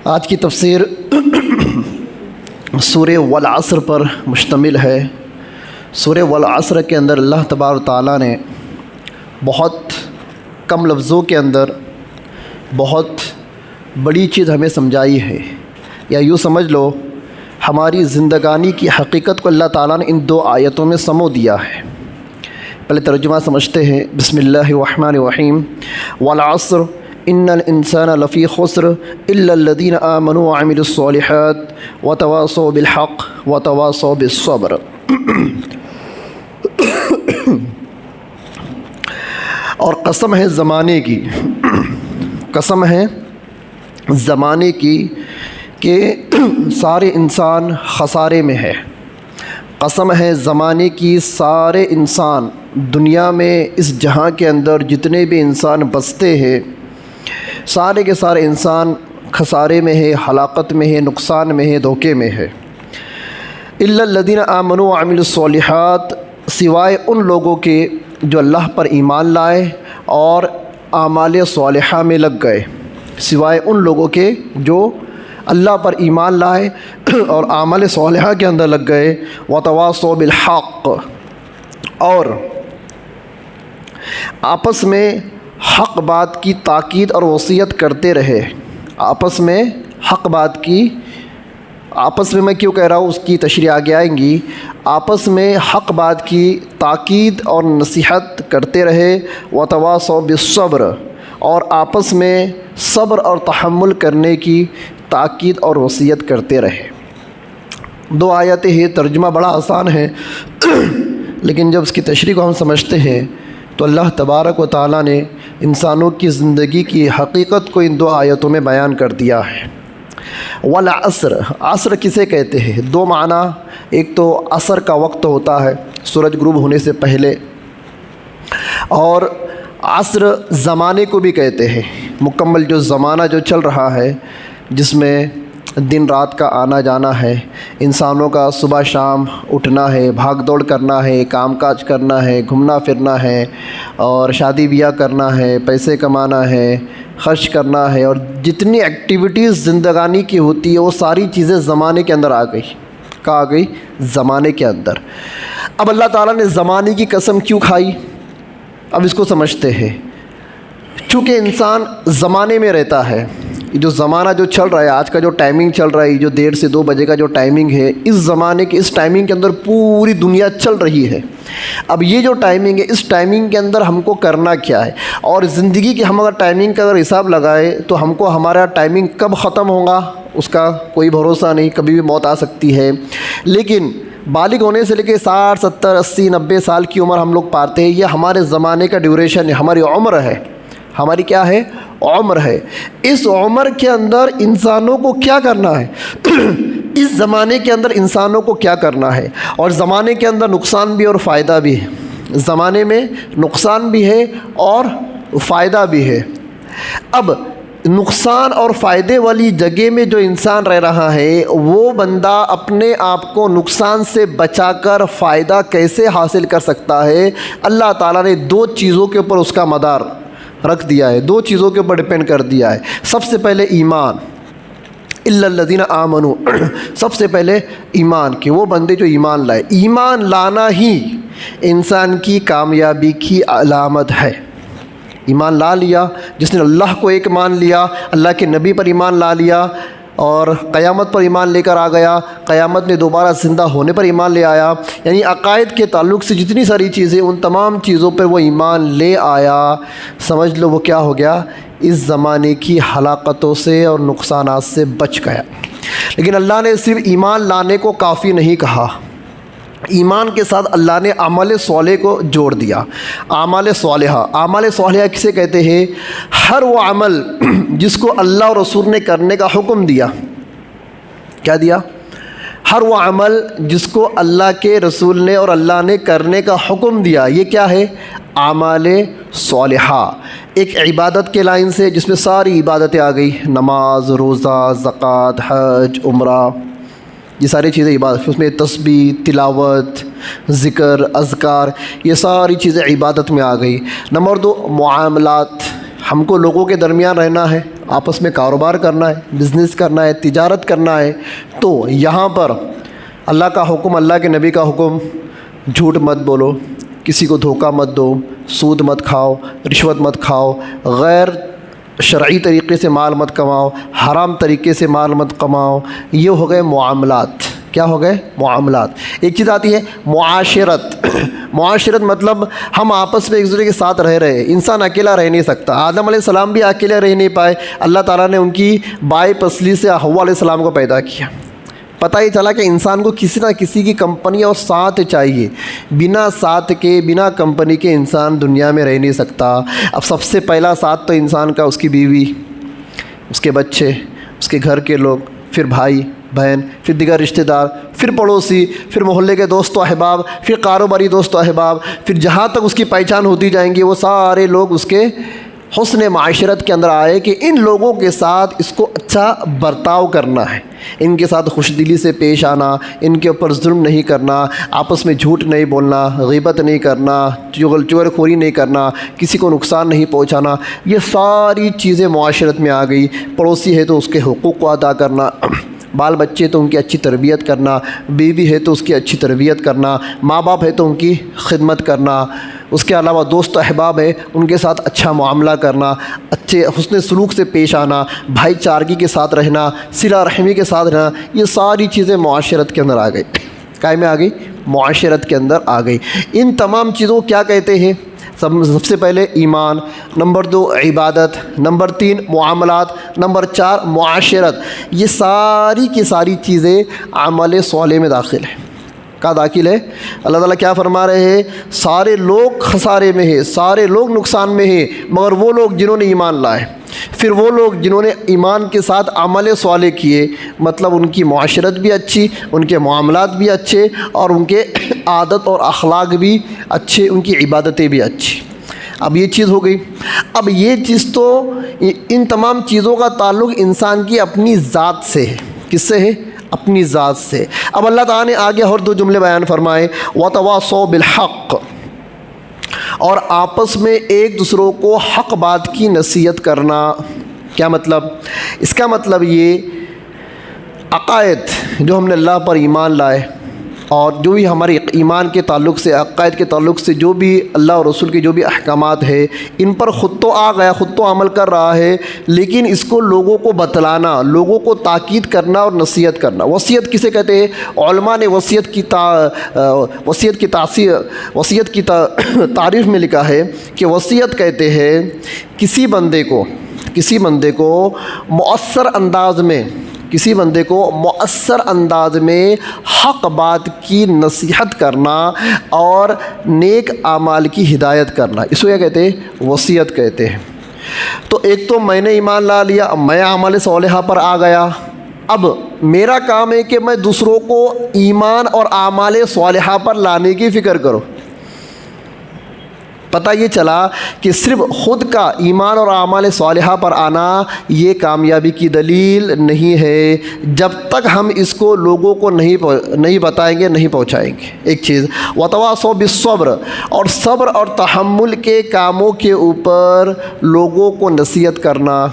آج کی تفسیر سورہ والعصر پر مشتمل ہے۔ سورہ والعصر کے اندر اللہ تبارک و تعالیٰ نے بہت کم لفظوں کے اندر بہت بڑی چیز ہمیں سمجھائی ہے، یا یوں سمجھ لو ہماری زندگانی کی حقیقت کو اللہ تعالیٰ نے ان دو آیتوں میں سمو دیا ہے۔ پہلے ترجمہ سمجھتے ہیں۔ بسم اللہ الرحمن الرحیم۔ والعصر ان الانسان لفی خسر الا الذین آمنوا وعملوا الصالحات وتواصوا بالحق وتواصوا بالصبر۔ اور قسم ہے زمانے کی، قسم ہے زمانے کی کہ سارے انسان خسارے میں ہے۔ قسم ہے زمانے کی، سارے انسان دنیا میں اس جہاں کے اندر جتنے بھی انسان بستے ہیں سارے کے سارے انسان خسارے میں ہے، ہلاکت میں ہے، نقصان میں ہے، دھوکے میں ہے۔ الا الذین آمنوا وعملوا الصالحات، سوائے ان لوگوں کے جو اللہ پر ایمان لائے اور اعمال صالحہ میں لگ گئے، سوائے ان لوگوں کے جو اللہ پر ایمان لائے اور اعمال صالحہ کے اندر لگ گئے۔ وتواصوا بالحق، اور آپس میں حق بات کی تاکید اور وصیت کرتے رہے۔ آپس میں حق بات کی، آپس میں کیوں کہہ رہا ہوں اس کی تشریح آگے آئیں گی۔ آپس میں حق بات کی تاکید اور نصیحت کرتے رہے۔ وتواصوا بالصبر، اور آپس میں صبر اور تحمل کرنے کی تاکید اور وصیت کرتے رہے۔ دو آیتیں ہیں، ترجمہ بڑا آسان ہے لیکن جب اس کی تشریح کو ہم سمجھتے ہیں تو اللہ تبارک و تعالیٰ نے انسانوں کی زندگی کی حقیقت کو ان دو آیتوں میں بیان کر دیا ہے۔ والعصر، عصر کسے کہتے ہیں؟ دو معنی، ایک تو عصر کا وقت ہوتا ہے سورج غروب ہونے سے پہلے، اور عصر زمانے کو بھی کہتے ہیں، مکمل جو زمانہ جو چل رہا ہے جس میں دن رات کا آنا جانا ہے، انسانوں کا صبح شام اٹھنا ہے، بھاگ دوڑ کرنا ہے، کام کاج کرنا ہے، گھومنا پھرنا ہے، اور شادی بیاہ کرنا ہے، پیسے کمانا ہے، خرچ کرنا ہے، اور جتنی ایکٹیویٹیز زندگانی کی ہوتی ہے وہ ساری چیزیں زمانے کے اندر آ گئی۔ کہا آ گئی؟ زمانے کے اندر۔ اب اللہ تعالیٰ نے زمانے کی قسم کیوں کھائی؟ اب اس کو سمجھتے ہیں۔ چونکہ انسان زمانے میں رہتا ہے، جو زمانہ جو چل رہا ہے، آج کا جو ٹائمنگ چل رہا ہے، جو 1:30 سے 2 بجے کا جو ٹائمنگ ہے، اس زمانے کے اس ٹائمنگ کے اندر پوری دنیا چل رہی ہے۔ اب یہ جو ٹائمنگ ہے، اس ٹائمنگ کے اندر ہم کو کرنا کیا ہے؟ اور زندگی کی ہم اگر ٹائمنگ کا اگر حساب لگائے تو ہم کو ہمارا ٹائمنگ کب ختم ہوگا اس کا کوئی بھروسہ نہیں، کبھی بھی موت آ سکتی ہے۔ لیکن بالغ ہونے سے لے کے 60 70 80 90 سال کی عمر ہم لوگ پاتے ہیں، یہ ہمارے زمانے کا ڈیوریشن ہے، ہماری عمر ہے۔ ہماری کیا ہے؟ عمر ہے۔ اس عمر کے اندر انسانوں کو کیا کرنا ہے؟ اس زمانے کے اندر انسانوں کو کیا کرنا ہے؟ اور زمانے کے اندر نقصان بھی اور فائدہ بھی ہے۔ زمانے میں نقصان بھی ہے اور فائدہ بھی ہے۔ اب نقصان اور فائدے والی جگہ میں جو انسان رہ رہا ہے وہ بندہ اپنے آپ کو نقصان سے بچا کر فائدہ کیسے حاصل کر سکتا ہے؟ اللہ تعالیٰ نے دو چیزوں کے اوپر اس کا مدار رکھ دیا ہے، دو چیزوں کے اوپر ڈپینڈ کر دیا ہے۔ سب سے پہلے ایمان، الا الذین آمنوا، سب سے پہلے ایمان، کہ وہ بندے جو ایمان لائے۔ ایمان لانا ہی انسان کی کامیابی کی علامت ہے۔ ایمان لا لیا، جس نے اللہ کو ایک مان لیا، اللہ کے نبی پر ایمان لا لیا، اور قیامت پر ایمان لے کر آ گیا، قیامت میں دوبارہ زندہ ہونے پر ایمان لے آیا، یعنی عقائد کے تعلق سے جتنی ساری چیزیں، ان تمام چیزوں پر وہ ایمان لے آیا، سمجھ لو وہ کیا ہو گیا؟ اس زمانے کی ہلاکتوں سے اور نقصانات سے بچ گیا۔ لیکن اللہ نے صرف ایمان لانے کو کافی نہیں کہا، ایمان کے ساتھ اللہ نے عمل صالح کو جوڑ دیا۔ اعمال صالحہ، اعمال صالحہ کسے کہتے ہیں؟ ہر وہ عمل جس کو اللہ اور رسول نے کرنے کا حکم دیا۔ کیا دیا؟ ہر وہ عمل جس کو اللہ کے رسول نے اور اللہ نے کرنے کا حکم دیا، یہ کیا ہے؟ اعمال صالحہ۔ ایک عبادت کے لائن سے جس میں ساری عبادتیں آ گئی، نماز، روزہ، زکوٰۃ، حج، عمرہ، یہ ساری چیزیں عبادت، اس میں تسبیح، تلاوت، ذکر، اذکار، یہ ساری چیزیں عبادت میں آ گئی۔ نمبر 2 معاملات، ہم کو لوگوں کے درمیان رہنا ہے، آپس میں کاروبار کرنا ہے، بزنس کرنا ہے، تجارت کرنا ہے، تو یہاں پر اللہ کا حکم، اللہ کے نبی کا حکم، جھوٹ مت بولو، کسی کو دھوکہ مت دو، سود مت کھاؤ، رشوت مت کھاؤ، غیر شرعی طریقے سے مال مت کماؤ، حرام طریقے سے مال مت کماؤ. یہ ہو گئے معاملات. کیا ہو گئے؟ معاملات. ایک چیز آتی ہے معاشرت. معاشرت مطلب ہم آپس میں ایک دوسرے کے ساتھ رہ رہے ہیں. انسان اکیلا رہ نہیں سکتا. آدم علیہ السلام بھی اکیلے رہ نہیں پائے. اللہ تعالیٰ نے ان کی بائیں پسلی سے حوا علیہ السلام کو پیدا کیا. پتہ ہی چلا کہ انسان کو کسی نہ کسی کی کمپنی اور ساتھ چاہیے. بنا ساتھ کے، بنا کمپنی کے انسان دنیا میں رہ نہیں سکتا. اب سب سے پہلا ساتھ تو انسان کا اس کی بیوی، اس کے بچے، اس کے گھر کے لوگ، پھر بھائی بہن، پھر دیگر رشتہ دار، پھر پڑوسی، پھر محلے کے دوست و احباب، پھر کاروباری دوست و احباب، پھر جہاں تک اس کی پہچان ہوتی جائیں گی وہ سارے لوگ اس کے حسن معاشرت کے اندر آئے کہ ان لوگوں کے ساتھ اس کو اچھا برتاؤ کرنا ہے، ان کے ساتھ خوش دلی سے پیش آنا، ان کے اوپر ظلم نہیں کرنا، آپس میں جھوٹ نہیں بولنا، غیبت نہیں کرنا، چغل خوری نہیں کرنا، کسی کو نقصان نہیں پہنچانا. یہ ساری چیزیں معاشرت میں آ گئی. پڑوسی ہے تو اس کے حقوق کو ادا کرنا، بال بچے تو ان کی اچھی تربیت کرنا، بیوی ہے تو اس کی اچھی تربیت کرنا، ماں باپ ہے تو ان کی خدمت کرنا، اس کے علاوہ دوست احباب ہے ان کے ساتھ اچھا معاملہ کرنا، اچھے حسن سلوک سے پیش آنا، بھائی چارگی کے ساتھ رہنا، صلہ رحمی کے ساتھ رہنا. یہ ساری چیزیں معاشرت کے اندر آ گئی. کائے میں آ گئی؟ معاشرت کے اندر آ گئی. ان تمام چیزوں کو کیا کہتے ہیں؟ سب سے پہلے ایمان، نمبر 2 عبادت، نمبر 3 معاملات، نمبر 4 معاشرت. یہ ساری کی ساری چیزیں عمل صالح میں داخل ہیں. کہاں داخل ہے؟ اللہ تعالیٰ کیا فرما رہے ہیں؟ سارے لوگ خسارے میں ہیں، سارے لوگ نقصان میں ہیں، مگر وہ لوگ جنہوں نے ایمان لائے. پھر وہ لوگ جنہوں نے ایمان کے ساتھ عمل صالح کیے، مطلب ان کی معاشرت بھی اچھی، ان کے معاملات بھی اچھے، اور ان کے عادت اور اخلاق بھی اچھے، ان کی عبادتیں بھی اچھی. اب یہ چیز ہو گئی. اب یہ چیز تو ان تمام چیزوں کا تعلق انسان کی اپنی ذات سے ہے. کس سے ہے؟ اپنی ذات سے. اب اللہ تعالیٰ نے آگے اور 2 جملے بیان فرمائے، وَتَوَاصَوْا بِالْحَقِّ، اور آپس میں ایک دوسروں کو حق بات کی نصیحت کرنا. کیا مطلب؟ اس کا مطلب یہ عقائد جو ہم نے اللہ پر ایمان لائے، اور جو بھی ہمارے ایمان کے تعلق سے، عقائد کے تعلق سے جو بھی اللہ اور رسول کے جو بھی احکامات ہے، ان پر خود تو آ گیا، خود تو عمل کر رہا ہے، لیکن اس کو لوگوں کو بتلانا، لوگوں کو تاکید کرنا اور نصیحت کرنا. وصیت کسے کہتے ہیں؟ علماء نے وصیت کی تعریف میں لکھا ہے کہ وصیت کہتے ہیں کسی بندے کو مؤثر انداز میں حق بات کی نصیحت کرنا اور نیک اعمال کی ہدایت کرنا. اس کو کیا کہتے ہیں؟ وصیت کہتے ہیں. تو ایک تو میں نے ایمان لا لیا، اب میں عمل صالحہ پر آ گیا. اب میرا کام ہے کہ میں دوسروں کو ایمان اور اعمال صالحہ پر لانے کی فکر کروں. پتہ یہ چلا کہ صرف خود کا ایمان اور اعمال صالحہ پر آنا یہ کامیابی کی دلیل نہیں ہے جب تک ہم اس کو لوگوں کو نہیں بتائیں گے، نہیں پہنچائیں گے. ایک چیز وتواصوا بالصبر، اور صبر اور تحمل کے کاموں کے اوپر لوگوں کو نصیحت کرنا.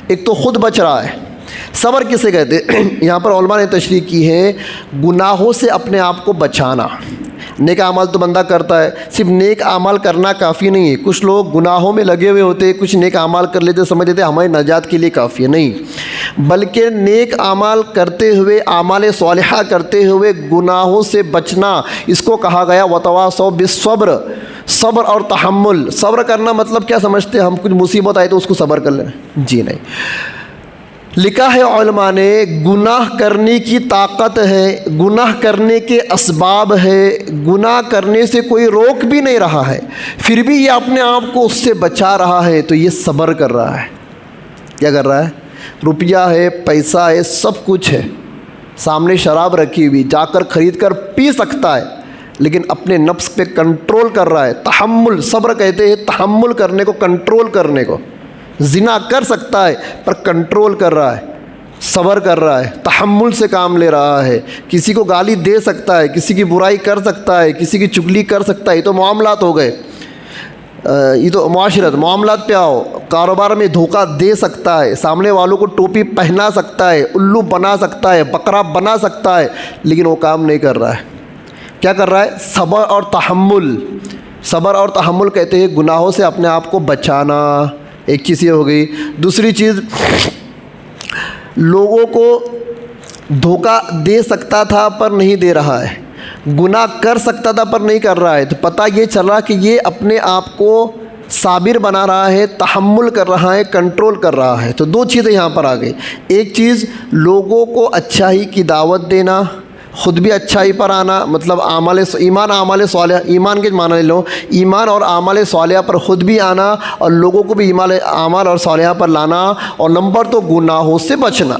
ایک تو خود بچ رہا ہے. صبر کسے کہتے ہیں؟ یہاں پر علماء نے تشریح کی ہے گناہوں سے اپنے آپ کو بچانا. نیک اعمال تو بندہ کرتا ہے، صرف نیک اعمال کرنا کافی نہیں ہے. کچھ لوگ گناہوں میں لگے ہوئے ہوتے ہیں، کچھ نیک اعمال کر لیتے، سمجھ لیتے ہماری نجات کے لیے کافی ہے. نہیں، بلکہ نیک اعمال کرتے ہوئے، اعمال صالحہ کرتے ہوئے گناہوں سے بچنا، اس کو کہا گیا وتواصوا بالصبر. صبر اور تحمل. صبر کرنا مطلب کیا سمجھتے ہیں ہم؟ کچھ مصیبت آئی تو اس کو صبر کر لیں؟ جی نہیں. لکھا ہے علماء نے گناہ کرنے کی طاقت ہے، گناہ کرنے کے اسباب ہے، گناہ کرنے سے کوئی روک بھی نہیں رہا ہے، پھر بھی یہ اپنے آپ کو اس سے بچا رہا ہے، تو یہ صبر کر رہا ہے. کیا کر رہا ہے؟ روپیہ ہے، پیسہ ہے، سب کچھ ہے، سامنے شراب رکھی ہوئی، جا کر خرید کر پی سکتا ہے، لیکن اپنے نفس پہ کنٹرول کر رہا ہے. تحمل، صبر کہتے ہیں تحمل کرنے کو، کنٹرول کرنے کو. زنا کر سکتا ہے پر کنٹرول کر رہا ہے، صبر کر رہا ہے، تحمل سے کام لے رہا ہے. کسی کو گالی دے سکتا ہے، کسی کی برائی کر سکتا ہے، کسی کی چگلی کر سکتا ہے. یہ تو معاملات ہو گئے. یہ تو معاشرت معاملات پہ آؤ، کاروبار میں دھوکہ دے سکتا ہے، سامنے والوں کو ٹوپی پہنا سکتا ہے، الو بنا سکتا ہے، بکرا بنا سکتا ہے، لیکن وہ کام نہیں کر رہا ہے۔ کیا کر رہا ہے؟ صبر اور تحمل۔ صبر اور تحمل کہتے ہیں گناہوں سے اپنے آپ کو بچانا، ایک چیز یہ ہو گئی۔ دوسری چیز، لوگوں کو دھوکہ دے سکتا تھا پر نہیں دے رہا ہے، گناہ کر سکتا تھا پر نہیں کر رہا ہے، تو پتہ یہ چل رہا کہ یہ اپنے آپ کو صابر بنا رہا ہے، تحمل کر رہا ہے، کنٹرول کر رہا ہے۔ تو دو چیزیں یہاں پر آ گئی، ایک چیز لوگوں کو اچھائی کی دعوت دینا، خود بھی اچھائی پر آنا، مطلب ایمان اعمال صالحہ، ایمان کے معنی لے لو، ایمان اور اعمال صالحہ پر خود بھی آنا اور لوگوں کو بھی اعمال اور صالحہ پر لانا، اور نمبر 2 گناہوں سے بچنا۔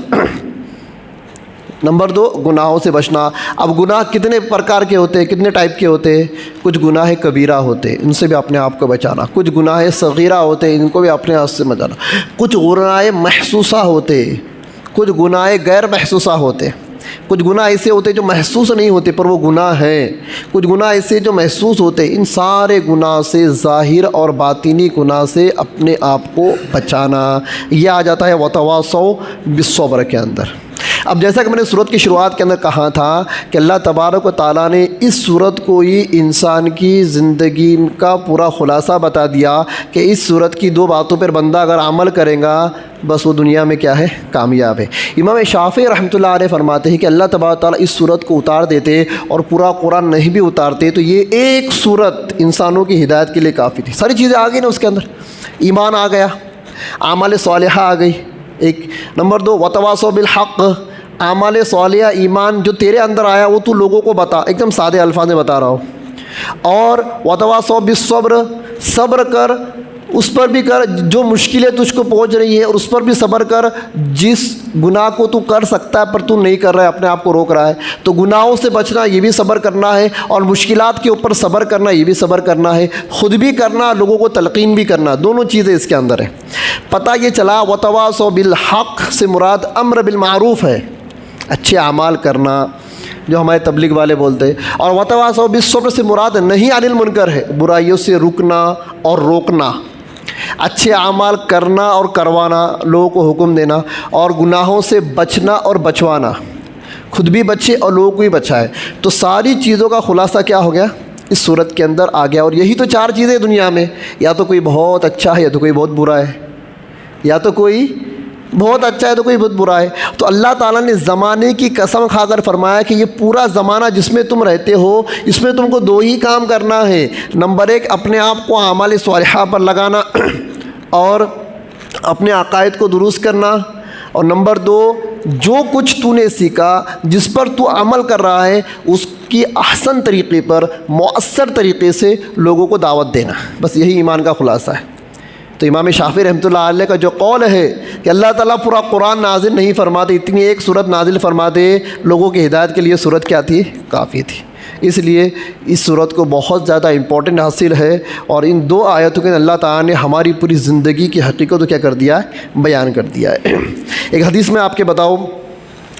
نمبر 2 گناہوں سے بچنا۔ اب گناہ کتنے پرکار کے ہوتے ہیں، کتنے ٹائپ کے ہوتے ہیں؟ کچھ گناہ کبیرہ ہوتے ہیں، ان سے بھی اپنے آپ کو بچانا، کچھ گناہ صغیرہ ہوتے ہیں، ان کو بھی اپنے آپ سے بچانا، کچھ گناہ محسوسہ ہوتے ہیں، کچھ گناہ غیر محسوسہ ہوتے ہیں، کچھ گناہ ایسے ہوتے جو محسوس نہیں ہوتے پر وہ گناہ ہیں، کچھ گناہ ایسے جو محسوس ہوتے۔ ان سارے گناہ سے، ظاہر اور باطنی گناہ سے اپنے آپ کو بچانا، یہ آ جاتا ہے وتواصوا بالصبر کے اندر۔ اب جیسا کہ میں نے سورت کی شروعات کے اندر کہا تھا کہ اللہ تبارک و تعالیٰ نے اس سورت کو ہی انسان کی زندگی کا پورا خلاصہ بتا دیا کہ اس سورت کی 2 باتوں پر بندہ اگر عمل کرے گا بس وہ دنیا میں کیا ہے؟ کامیاب ہے۔ امام شافعی رحمۃ اللہ علیہ فرماتے ہیں کہ اللہ تبارک و تعالیٰ اس سورت کو اتار دیتے اور پورا قرآن نہیں بھی اتارتے تو یہ ایک سورت انسانوں کی ہدایت کے لیے کافی تھی۔ ساری چیزیں آ گئی نا اس کے اندر، ایمان آ گیا، اعمال صالحہ آ گئی، ایک نمبر 2 وتواصوا بالحق، اعمال صالحہ ایمان جو تیرے اندر آیا وہ تو لوگوں کو بتا، ایک دم سادے الفاظ میں بتا رہا ہوں، اور وتواصوا بالصبر، صبر کر، اس پر بھی کر جو مشکلیں تجھ کو پہنچ رہی ہے، اور اس پر بھی صبر کر جس گناہ کو تو کر سکتا ہے پر تو نہیں کر رہا ہے، اپنے آپ کو روک رہا ہے، تو گناہوں سے بچنا یہ بھی صبر کرنا ہے، اور مشکلات کے اوپر صبر کرنا یہ بھی صبر کرنا ہے، خود بھی کرنا، لوگوں کو تلقین بھی کرنا، دونوں چیزیں اس کے اندر ہیں۔ پتہ یہ چلا وتواصوا بالحق سے مراد امر بالمعروف ہے، اچھے اعمال کرنا جو ہمارے تبلیغ والے بولتے ہیں، اور وتواصوا بالصبر سے مراد نہی عن المنکر ہے، برائیوں سے رکنا اور روکنا، اچھے اعمال کرنا اور کروانا، لوگوں کو حکم دینا، اور گناہوں سے بچنا اور بچوانا، خود بھی بچے اور لوگوں کو بھی بچائے۔ تو ساری چیزوں کا خلاصہ کیا ہو گیا؟ اس صورت کے اندر آ گیا، اور یہی تو 4 چیزیں دنیا میں، یا تو کوئی بہت اچھا ہے یا تو کوئی بہت برا ہے، یا تو کوئی بہت اچھا ہے تو کوئی بہت برا ہے۔ تو اللہ تعالیٰ نے زمانے کی قسم کھا کر فرمایا کہ یہ پورا زمانہ جس میں تم رہتے ہو اس میں تم کو 2 ہی کام کرنا ہے، نمبر 1 اپنے آپ کو اعمال صالحہ پر لگانا اور اپنے عقائد کو درست کرنا، اور نمبر 2 جو کچھ تو نے سیکھا جس پر تو عمل کر رہا ہے اس کی احسن طریقے پر مؤثر طریقے سے لوگوں کو دعوت دینا، بس یہی ایمان کا خلاصہ ہے۔ تو امام شافعی رحمۃ اللہ علیہ کا جو قول ہے کہ اللہ تعالیٰ پورا قرآن نازل نہیں فرماتے، اتنی ایک صورت نازل فرماتے، لوگوں کی ہدایت کے لیے صورت کیا تھی؟ کافی تھی۔ اس لیے اس صورت کو بہت زیادہ امپورٹنٹ حاصل ہے، اور ان 2 آیتوں کے اللہ تعالیٰ نے ہماری پوری زندگی کی حقیقت کو کیا کر دیا ہے؟ بیان کر دیا ہے۔ ایک حدیث میں آپ کے بتاؤں،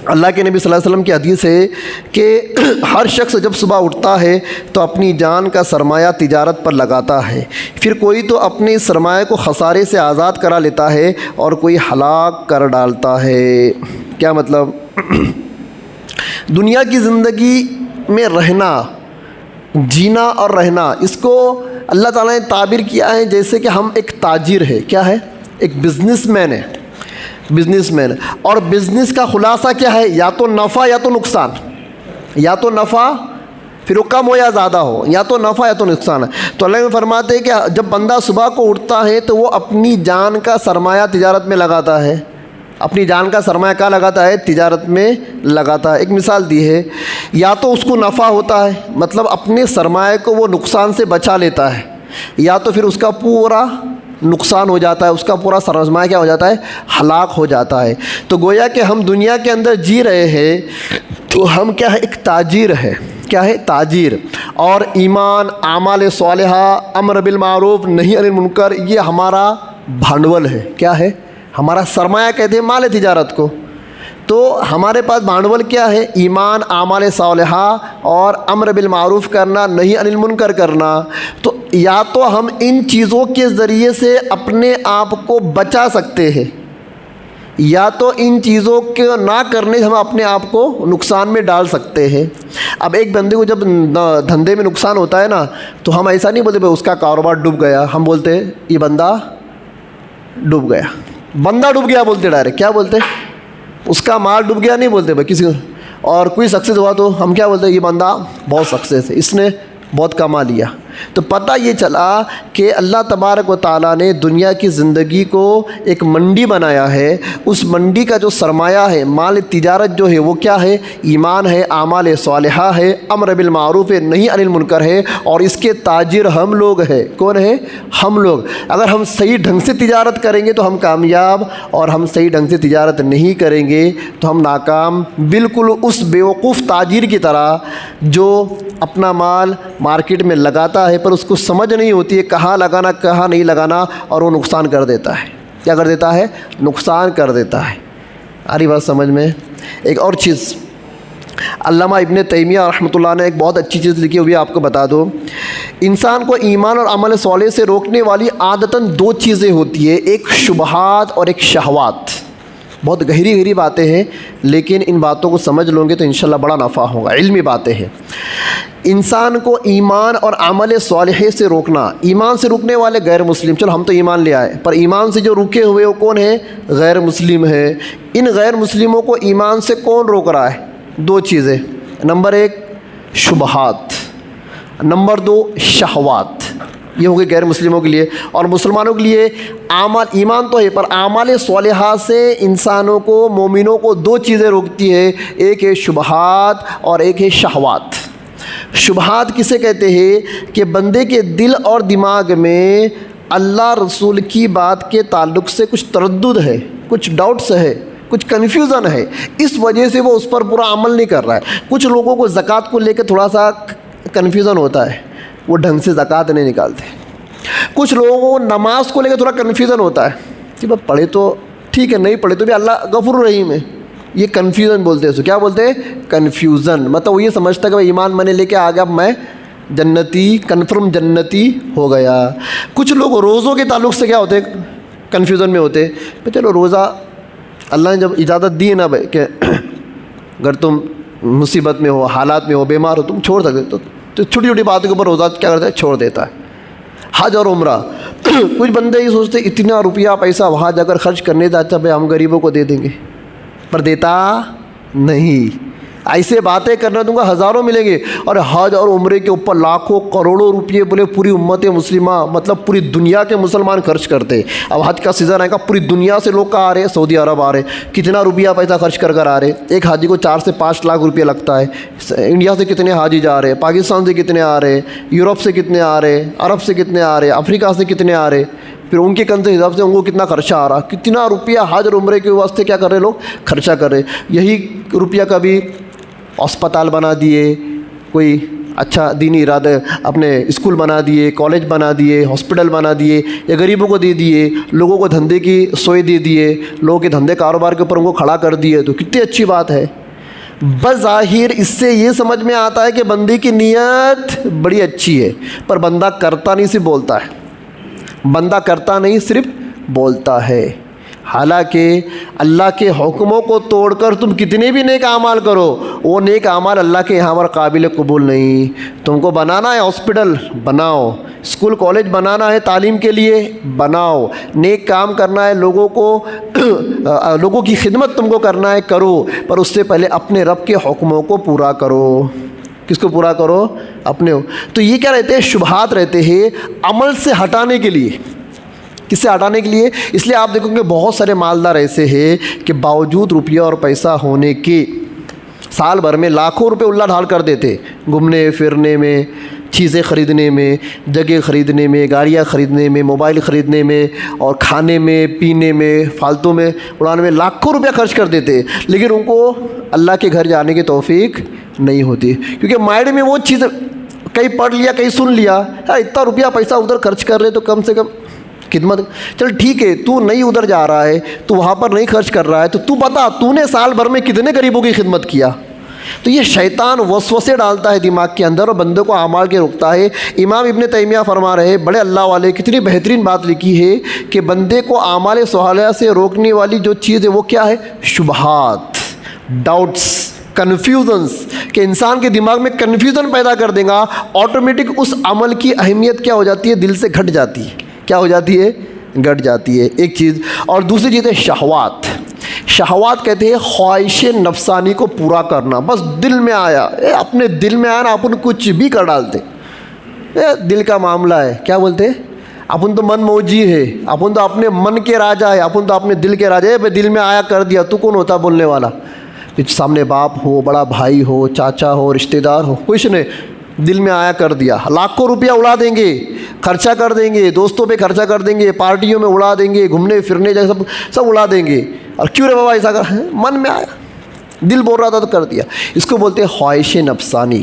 اللہ کے نبی صلی اللہ علیہ وسلم کی حدیث ہے کہ ہر شخص جب صبح اٹھتا ہے تو اپنی جان کا سرمایہ تجارت پر لگاتا ہے، پھر کوئی تو اپنے اس سرمایہ کو خسارے سے آزاد کرا لیتا ہے اور کوئی ہلاک کر ڈالتا ہے۔ کیا مطلب؟ دنیا کی زندگی میں رہنا، جینا اور رہنا، اس کو اللہ تعالیٰ نے تعبیر کیا ہے جیسے کہ ہم ایک تاجر ہے، کیا ہے؟ ایک بزنس مین ہے، بزنس مین، اور بزنس کا خلاصہ کیا ہے؟ یا تو نفع یا تو نقصان، یا تو نفع پھر وہ کم ہو یا زیادہ ہو، یا تو نفع یا تو نقصان ہے۔ تو اللہ نے فرماتے ہیں کہ جب بندہ صبح کو اٹھتا ہے تو وہ اپنی جان کا سرمایہ تجارت میں لگاتا ہے، اپنی جان کا سرمایہ کیا لگاتا ہے؟ تجارت میں لگاتا ہے۔ ایک مثال دی ہے، یا تو اس کو نفع ہوتا ہے، مطلب اپنے سرمایہ کو وہ نقصان سے بچا لیتا ہے، یا تو پھر اس کا پورا نقصان ہو جاتا ہے، اس کا پورا سرمایہ کیا ہو جاتا ہے؟ ہلاک ہو جاتا ہے۔ تو گویا کہ ہم دنیا کے اندر جی رہے ہیں تو ہم کیا ہے؟ ایک تاجر ہے، کیا ہے؟ تاجر، اور ایمان، اعمال صالحہ، امر بالمعروف نہی عن المنکر یہ ہمارا بھانڈول ہے، کیا ہے؟ ہمارا سرمایہ کہتے ہیں مال تجارت کو۔ تو ہمارے پاس بھانڈول کیا ہے؟ ایمان، اعمال صالحہ اور امر بالمعروف کرنا، نہی عن المنکر کرنا۔ تو یا تو ہم ان چیزوں کے ذریعے سے اپنے آپ کو بچا سکتے ہیں، یا تو ان چیزوں کے نہ کرنے سے ہم اپنے آپ کو نقصان میں ڈال سکتے ہیں۔ اب ایک بندے کو جب دھندے میں نقصان ہوتا ہے نا، تو ہم ایسا نہیں بولتے بھائی اس کا کاروبار ڈوب گیا، ہم بولتے یہ بندہ ڈوب گیا، بندہ ڈوب گیا بولتے، ڈائریکٹ کیا بولتے؟ اس کا مال ڈوب گیا نہیں بولتے بھائی کسی کو۔ اور کوئی سکسیس ہوا تو ہم کیا بولتے ہیں؟ یہ بندہ بہت سکسیس ہے، اس نے بہت کما لیا۔ تو پتہ یہ چلا کہ اللہ تبارک و تعالیٰ نے دنیا کی زندگی کو ایک منڈی بنایا ہے۔ اس منڈی کا جو سرمایہ ہے، مال تجارت جو ہے، وہ کیا ہے؟ ایمان ہے، اعمال صالحہ ہے، امر بالمعروف ہے، نہی عن المنکر ہے، اور اس کے تاجر ہم لوگ ہیں۔ کون ہے؟ ہم لوگ۔ اگر ہم صحیح ڈھنگ سے تجارت کریں گے تو ہم کامیاب، اور ہم صحیح ڈھنگ سے تجارت نہیں کریں گے تو ہم ناکام، بالکل اس بیوقوف تاجر کی طرح جو اپنا مال مارکیٹ میں لگاتا ہے پر اس کو سمجھ نہیں ہوتی ہے کہاں لگانا کہاں نہیں لگانا، اور وہ نقصان کر دیتا ہے۔ کیا کر دیتا ہے؟ نقصان کر دیتا ہے۔ آ رہی بات سمجھ میں؟ ایک اور چیز علامہ ابن تیمیہ رحمۃ اللہ نے ایک بہت اچھی چیز لکھی، وہ بھی آپ کو بتا دو۔ انسان کو ایمان اور عمل صالح سے روکنے والی عادتاً دو چیزیں ہوتی ہیں، ایک شبہات اور ایک شہوات۔ بہت گہری باتیں ہیں، لیکن ان باتوں کو سمجھ لوں گے تو انشاءاللہ بڑا نفع ہوگا، علمی باتیں ہیں۔ انسان کو ایمان اور عمل صالح سے روکنا، ایمان سے روکنے والے غیر مسلم، چلو ہم تو ایمان لے آئے، پر ایمان سے جو رکے ہوئے وہ کون ہیں؟ غیر مسلم ہے۔ ان غیر مسلموں کو ایمان سے کون روک رہا ہے؟ دو چیزیں، نمبر ایک شبہات، نمبر دو شہوات۔ یہ ہو گئی غیر مسلموں کے لیے۔ اور مسلمانوں کے لیے ایمان تو ہے، پر اعمال صالحہ سے انسانوں کو، مومنوں کو دو چیزیں روکتی ہے، ایک ہے شبہات اور ایک ہے شہوات۔ شبہات کسے کہتے ہیں؟ کہ بندے کے دل اور دماغ میں اللہ رسول کی بات کے تعلق سے کچھ تردد ہے، کچھ ڈاؤٹس ہے، کچھ کنفیوژن ہے، اس وجہ سے وہ اس پر پورا عمل نہیں کر رہا ہے۔ کچھ لوگوں کو زکوٰۃ کو لے کے تھوڑا سا کنفیوژن ہوتا ہے، وہ ڈھنگ سے زکوٰۃ نہیں نکالتے۔ کچھ لوگوں کو نماز کو لے کے تھوڑا کنفیوژن ہوتا ہے کہ بس پڑھے تو ٹھیک ہے، نہیں پڑھے تو بھی اللہ غفور رحیم ہے، یہ کنفیوژن بولتے ہیں۔ اس کو کیا بولتے ہیں؟ کنفیوژن۔ مطلب وہ یہ سمجھتا ہے کہ ایمان میں نے لے کے آ گیا، اب میں جنتی، کنفرم جنتی ہو گیا۔ کچھ لوگ روزوں کے تعلق سے کیا ہوتے ہیں؟ کنفیوژن میں ہوتے ہیں، چلو روزہ اللہ نے جب اجازت دی ہے نا کہ اگر تم مصیبت میں ہو، حالات میں ہو، بیمار ہو، تم چھوڑ سکتے، تو چھوٹی چھوٹی باتوں کے اوپر روزہ کیا کرتا ہے؟ چھوڑ دیتا ہے۔ حج اور عمرہ، کچھ بندے یہ سوچتے اتنا روپیہ پیسہ وہاں جا کر خرچ کرنے سے اچھا بھائی ہم غریبوں کو دے دیں گے، پر دیتا نہیں۔ ایسے باتیں کرنا تم کو ہزاروں ملیں گے، اور حج اور عمرے کے اوپر لاکھوں کروڑوں روپئے بولے پوری امت مسلمہ، مطلب پوری دنیا کے مسلمان خرچ کرتے۔ اب حج کا سیزن آئے گا، پوری دنیا سے لوگ کہاں آ رہے ہیں؟ سعودی عرب آ رہے ہیں، کتنا روپیہ پیسہ خرچ کر آ رہے ہیں۔ ایک حاجی کو 4 سے 5 لاکھ روپیہ لگتا ہے۔ انڈیا سے کتنے حاجی جا رہے ہیں، پاکستان سے کتنے آ رہے ہیں، یورپ سے کتنے آ رہے ہیں، عرب سے کتنے آ رہے ہیں، افریقہ سے کتنے آ رہے ہیں، پھر ان کے کنزے حساب سے ان کو کتنا خرچہ آ رہا، کتنا روپیہ حج اور عمرے کے واسطے کیا کر رہے لوگ؟ خرچہ کر رہے۔ یہی روپیہ کبھی اسپتال بنا دیے، کوئی اچھا دینی ارادہ اپنے اسکول بنا دیے، کالج بنا دیے، ہاسپٹل بنا دیے، یا غریبوں کو دے دیے، لوگوں کو دھندے کی سوئے دے دیے، لوگوں کے دھندے کاروبار کے اوپر ان کو کھڑا کر دیے، تو کتنی اچھی بات ہے۔ بظاہر اس سے یہ سمجھ میں آتا ہے کہ بندے کی نیت بڑی اچھی ہے، پر بندہ کرتا نہیں، صرف بولتا ہے۔ بندہ کرتا نہیں، صرف بولتا ہے۔ حالانکہ اللہ کے حکموں کو توڑ کر تم کتنے بھی نیک اعمال کرو، وہ نیک اعمال اللہ کے یہاں پر قابل قبول نہیں۔ تم کو بنانا ہے ہاسپٹل، بناؤ، اسکول کالج بنانا ہے تعلیم کے لیے، بناؤ، نیک کام کرنا ہے، لوگوں کی خدمت تم کو کرنا ہے، کرو، پر اس سے پہلے اپنے رب کے حکموں کو پورا کرو۔ کس کو پورا کرو؟ اپنے۔ تو یہ کیا رہتے ہیں؟ شبہات رہتے ہیں عمل سے ہٹانے کے لیے۔ کس سے ہٹانے کے لیے؟ اس لیے آپ دیکھو گے بہت سارے مالدار ایسے ہیں کہ باوجود روپیہ اور پیسہ ہونے کے سال بھر میں لاکھوں روپے اللہ ڈھال کر دیتے، گھومنے پھرنے میں، چیزیں خریدنے میں، جگہ خریدنے میں، گاڑیاں خریدنے میں، موبائل خریدنے میں، اور کھانے میں، پینے میں، فالتو میں اڑانے میں لاکھوں روپیہ خرچ کر دیتے، لیکن ان کو اللہ کے گھر جانے کی توفیق نہیں ہوتی، کیونکہ مائنڈ میں وہ چیز کہیں پڑھ لیا، کہیں سن لیا، اتنا روپیہ پیسہ ادھر خرچ کر رہے تو کم سے کم خدمت. چل ٹھیک ہے تو نہیں ادھر جا رہا ہے, تو وہاں پر نہیں خرچ کر رہا ہے, تو بتا تو نے سال بھر میں کتنے غریبوں کی خدمت کیا. تو یہ شیطان وسوسے ڈالتا ہے دماغ کے اندر اور بندے کو اعمال کے روکتا ہے. امام ابن تیمیہ فرما رہے, بڑے اللہ والے, کتنی بہترین بات لکھی ہے کہ بندے کو اعمال صالحہ سے روکنے والی جو چیز ہے وہ کیا ہے؟ شبہات, ڈاؤٹس, کنفیوژنس, کہ انسان کے دماغ میں کنفیوژن پیدا کر دے گا, آٹومیٹک اس عمل کی اہمیت کیا ہو جاتی ہے؟ دل سے گھٹ جاتی ہے. کیا ہو جاتی ہے؟ گھٹ جاتی ہے, ایک چیز. اور دوسری چیز ہے شہوات. شہوات کہتے ہیں خواہش نفسانی کو پورا کرنا. بس دل میں آیا, اپنے دل میں آیا نا, اپن کچھ بھی کر ڈالتے. دل کا معاملہ ہے, کیا بولتے ہیں اپن تو من موجی ہے, اپن تو اپنے من کے راجا ہے, اپن تو اپنے دل کے راجا ہے. دل میں آیا کر دیا, تو کون ہوتا بولنے والا؟ سامنے باپ ہو, بڑا بھائی ہو, چاچا ہو, رشتہ دار ہو, کچھ نہیں, دل میں آیا کر دیا. لاکھوں روپیہ اڑا دیں گے, خرچہ کر دیں گے, دوستوں پہ خرچہ کر دیں گے, پارٹیوں میں اڑا دیں گے, گھومنے پھرنے جائے سب اڑا دیں گے. اور کیوں رے بابا ایسا کر, من میں آیا, دل بول رہا تھا تو کر دیا. اس کو بولتے ہیں خواہش نفسانی.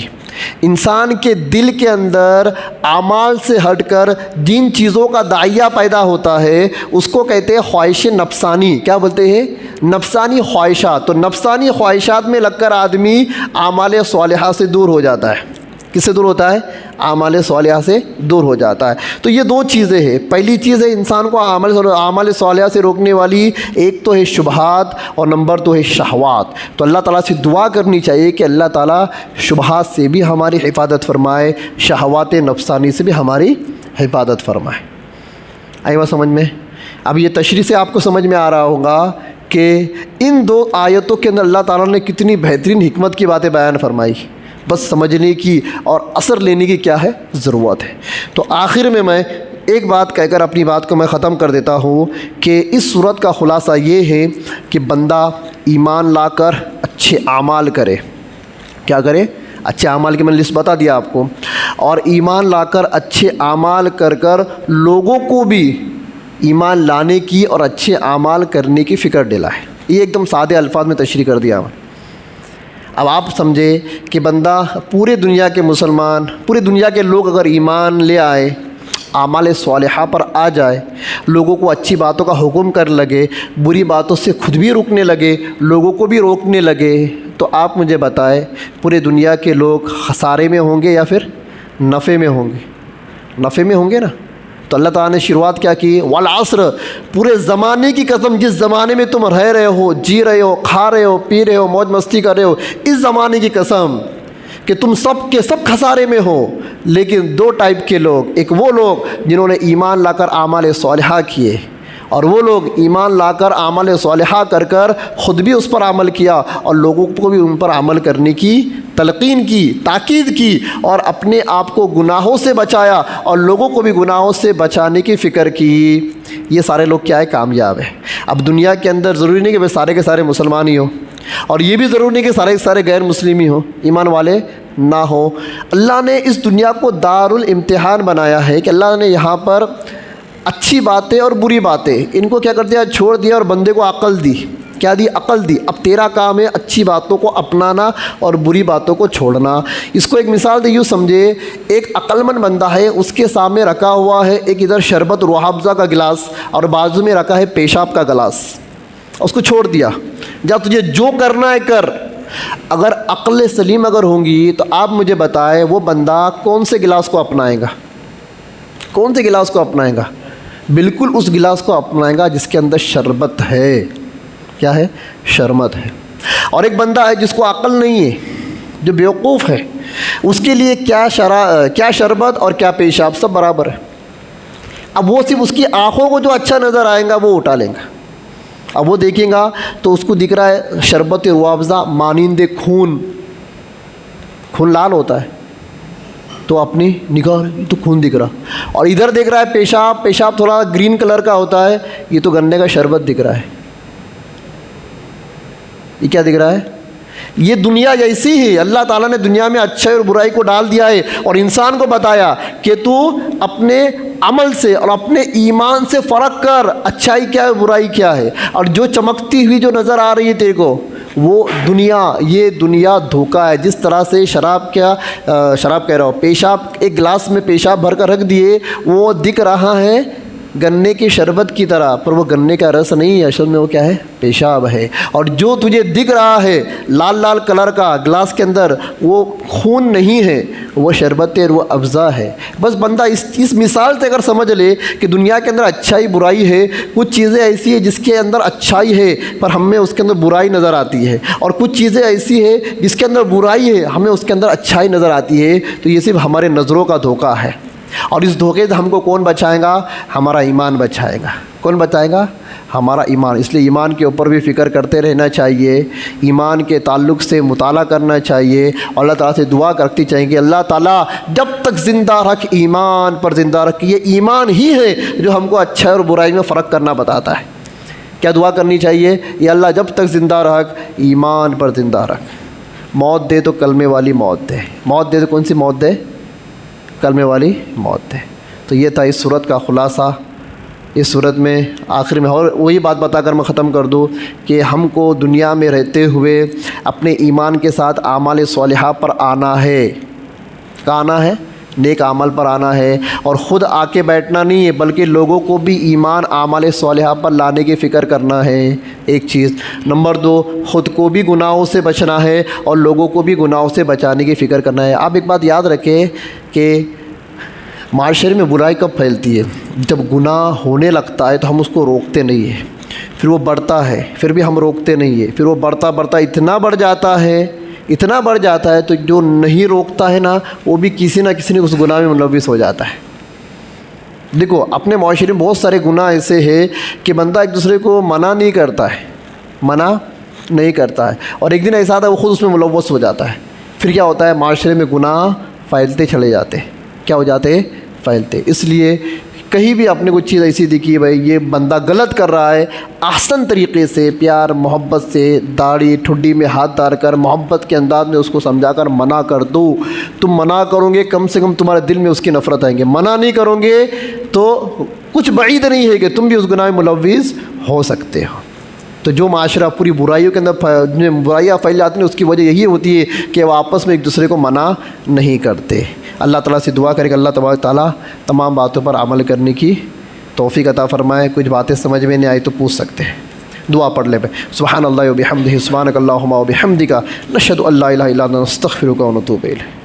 انسان کے دل کے اندر اعمال سے ہٹ کر جن چیزوں کا داعیہ پیدا ہوتا ہے اس کو کہتے ہیں خواہش نفسانی. کیا بولتے ہیں؟ نفسانی خواہشات. تو نفسانی خواہشات میں لگ کر آدمی اعمال صالحہ سے دور ہو جاتا ہے. کس سے دور ہوتا ہے؟ اعمال صالحہ سے دور ہو جاتا ہے. تو یہ دو چیزیں ہیں. پہلی چیز ہے انسان کو اعمال صالحہ سے روکنے والی, ایک تو ہے شبہات اور نمبر تو ہے شہوات. تو اللہ تعالیٰ سے دعا کرنی چاہیے کہ اللہ تعالیٰ شبہات سے بھی ہماری حفاظت فرمائے, شہوات نفسانی سے بھی ہماری حفاظت فرمائے. آئی بات سمجھ میں؟ اب یہ تشریح سے آپ کو سمجھ میں آ رہا ہوگا کہ ان دو آیتوں کے اندر اللہ تعالیٰ نے کتنی بہترین حکمت کی باتیں بیان فرمائی. بس سمجھنے کی اور اثر لینے کی کیا ہے؟ ضرورت ہے. تو آخر میں ایک بات کہہ کر اپنی بات کو میں ختم کر دیتا ہوں کہ اس صورت کا خلاصہ یہ ہے کہ بندہ ایمان لا کر اچھے اعمال کرے. کیا کرے؟ اچھے اعمال کی میں نے لسٹ بتا دیا آپ کو. اور ایمان لا کر اچھے اعمال کر لوگوں کو بھی ایمان لانے کی اور اچھے اعمال کرنے کی فکر دلائے. یہ ایک دم سادے الفاظ میں تشریح کر دیا. اب آپ سمجھے کہ بندہ پورے دنیا کے مسلمان, پورے دنیا کے لوگ اگر ایمان لے آئے, اعمال صالحہ پر آ جائے, لوگوں کو اچھی باتوں کا حکم کر لگے, بری باتوں سے خود بھی رکنے لگے, لوگوں کو بھی روکنے لگے, تو آپ مجھے بتائیں پورے دنیا کے لوگ خسارے میں ہوں گے یا پھر نفع میں ہوں گے؟ نفع میں ہوں گے نا. تو اللہ تعالیٰ نے شروعات کیا کی؟ والعصر, پورے زمانے کی قسم, جس زمانے میں تم رہ رہے ہو, جی رہے ہو, کھا رہے ہو, پی رہے ہو, موج مستی کر رہے ہو, اس زمانے کی قسم کہ تم سب کے سب خسارے میں ہو. لیکن دو ٹائپ کے لوگ, ایک وہ لوگ جنہوں نے ایمان لا کر اعمال صالحہ کیے, اور وہ لوگ ایمان لا کر اعمال صالحہ کر خود بھی اس پر عمل کیا اور لوگوں کو بھی ان پر عمل کرنے کی تلقین کی, تاکید کی, اور اپنے آپ کو گناہوں سے بچایا اور لوگوں کو بھی گناہوں سے بچانے کی فکر کی. یہ سارے لوگ کیا ہے؟ کامیاب ہیں. اب دنیا کے اندر ضروری نہیں کہ بھائی سارے کے سارے مسلمان ہی ہوں, اور یہ بھی ضروری نہیں کہ سارے کے سارے غیر مسلم ہی ہوں, ایمان والے نہ ہوں. اللہ نے اس دنیا کو دار الامتحان بنایا ہے کہ اللہ نے یہاں پر اچھی باتیں اور بری باتیں ان کو کیا کر دیا؟ چھوڑ دیا, اور بندے کو عقل دی. کیا دی؟ عقل دی. اب تیرا کام ہے اچھی باتوں کو اپنانا اور بری باتوں کو چھوڑنا. اس کو ایک مثال دے یوں سمجھے, ایک عقل مند بندہ ہے, اس کے سامنے رکھا ہوا ہے ایک ادھر شربت روح افزا کا گلاس اور بازو میں رکھا ہے پیشاب کا گلاس. اس کو چھوڑ دیا, جب تجھے جو کرنا ہے کر. اگر عقل سلیم اگر ہوں گی تو آپ مجھے بتائیں وہ بندہ کون سے گلاس کو اپنائے گا؟ کون سے گلاس کو اپنائے گا؟ بالکل اس گلاس کو اپنائے گا جس کے اندر شربت ہے. کیا ہے؟ شربت ہے. اور ایک بندہ ہے جس کو عقل نہیں ہے, جو بیوقوف ہے, اس کے لیے کیا شربت اور کیا پیشاب سب برابر ہے. اب وہ صرف اس کی آنکھوں کو جو اچھا نظر آئے گا وہ اٹھا لیں گا. اب وہ دیکھیں گا تو اس کو دکھ رہا ہے شربت روح افزا مانند خون لال ہوتا ہے, تو اپنی نگاہ تو خون دکھ رہا, اور ادھر دیکھ رہا ہے پیشاب تھوڑا گرین کلر کا ہوتا ہے, یہ تو گنے کا شربت دکھ رہا ہے. یہ کیا دکھ رہا ہے؟ یہ دنیا جیسی ہی اللہ تعالیٰ نے دنیا میں اچھائی اور برائی کو ڈال دیا ہے, اور انسان کو بتایا کہ تو اپنے عمل سے اور اپنے ایمان سے فرق کر, اچھائی کیا ہے برائی کیا ہے. اور جو چمکتی ہوئی جو نظر آ رہی ہے تیرے کو وہ دنیا, یہ دنیا دھوکہ ہے. جس طرح سے شراب کہہ رہا ہوں, پیشاب ایک گلاس میں پیشاب بھر کر رکھ دیے, وہ دکھ رہا ہے گنے کی شربت کی طرح، پر وہ گنے کا رس نہیں ہے، اصل میں وہ کیا ہے؟ پیشاب ہے۔ اور جو تجھے دکھ رہا ہے لال لال کلر کا گلاس کے اندر، وہ خون نہیں ہے، وہ شربت ہے، وہ افزا ہے۔ بس بندہ اس مثال سے اگر سمجھ لے کہ دنیا کے اندر اچھائی برائی ہے، کچھ چیزیں ایسی ہیں جس کے اندر اچھائی ہے پر ہمیں اس کے اندر برائی نظر آتی ہے، اور کچھ چیزیں ایسی ہے جس کے اندر برائی ہے ہمیں اس کے اندر اچھائی نظر آتی ہے، تو یہ صرف ہمارے نظروں کا دھوکہ ہے۔ اور اس دھوکے سے ہم کو کون بچائے گا؟ ہمارا ایمان بچائے گا۔ کون بچائے گا؟ ہمارا ایمان۔ اس لیے ایمان کے اوپر بھی فکر کرتے رہنا چاہیے، ایمان کے تعلق سے مطالعہ کرنا چاہیے، اور اللہ تعالیٰ سے دعا کرتی چاہیے کہ اللہ تعالیٰ جب تک زندہ رکھ، ایمان پر زندہ رکھ۔ یہ ایمان ہی ہے جو ہم کو اچھا اور برائی میں فرق کرنا بتاتا ہے۔ کیا دعا کرنی چاہیے؟ یا اللہ جب تک زندہ رکھ، ایمان پر زندہ رکھ۔ موت دے تو کلمے والی موت دے، موت دے تو کون سی موت دے؟ کلمے والی موت دے۔ تو یہ تھا اس صورت کا خلاصہ۔ اس صورت میں آخر میں اور وہی بات بتا کر میں ختم کر دوں کہ ہم کو دنیا میں رہتے ہوئے اپنے ایمان کے ساتھ اعمال صالحہ پر آنا ہے۔ کہاں آنا ہے؟ نیک عمل پر آنا ہے، اور خود آ کے بیٹھنا نہیں ہے، بلکہ لوگوں کو بھی ایمان اعمال صالحہ پر لانے کی فکر کرنا ہے، ایک چیز۔ نمبر 2، خود کو بھی گناہوں سے بچنا ہے اور لوگوں کو بھی گناہوں سے بچانے کی فکر کرنا ہے۔ آپ ایک بات یاد رکھیں کہ معاشرے میں برائی کب پھیلتی ہے؟ جب گناہ ہونے لگتا ہے تو ہم اس کو روکتے نہیں ہیں، پھر وہ بڑھتا ہے، پھر بھی ہم روکتے نہیں ہیں، پھر وہ بڑھتا اتنا بڑھ جاتا ہے، اتنا بڑھ جاتا ہے تو جو نہیں روکتا ہے نا، وہ بھی کسی نہ کسی نے اس گناہ میں ملوث ہو جاتا ہے۔ دیکھو اپنے معاشرے میں بہت سارے گناہ ایسے ہیں کہ بندہ ایک دوسرے کو منع نہیں کرتا ہے، منع نہیں کرتا ہے، اور ایک دن ایسا آتا ہے وہ خود اس میں ملوث ہو جاتا ہے، پھر کیا ہوتا ہے؟ معاشرے میں گناہ پھیلتے چلے جاتے ہیں۔ کیا ہو جاتے ہیں؟ پھیلتے۔ اس لیے کہیں بھی اپنے کوئی چیز ایسی دیکھی بھائی یہ بندہ غلط کر رہا ہے، احسن طریقے سے پیار محبت سے داڑھی ٹھڈی میں ہاتھ ڈال کر محبت کے انداز میں اس کو سمجھا کر منع کر دو۔ تم منع کرو گے کم سے کم تمہارے دل میں اس کی نفرت آئیں گے، منع نہیں کرو گے تو کچھ بعید نہیں ہے کہ تم بھی اس گناہ میں ملوث ہو سکتے ہو۔ تو جو معاشرہ پوری برائیوں کے اندر برائیاں پھیل جاتی ہیں اس کی وجہ یہی ہوتی ہے کہ وہ آپس میں ایک دوسرے کو منع نہیں کرتے۔ اللہ تعالیٰ سے دعا کرے کہ اللہ تبارک تعالیٰ تمام باتوں پر عمل کرنے کی توفیق عطا فرمائے۔ کچھ باتیں سمجھ میں نہیں آئی تو پوچھ سکتے ہیں، دعا پڑھ لے پہ۔ سبحان اللہ و بحمدہ، سبحانک اللہم و بحمدک، نشہد ان لا الہ الا انت، نستغفرک و نتوب الیک۔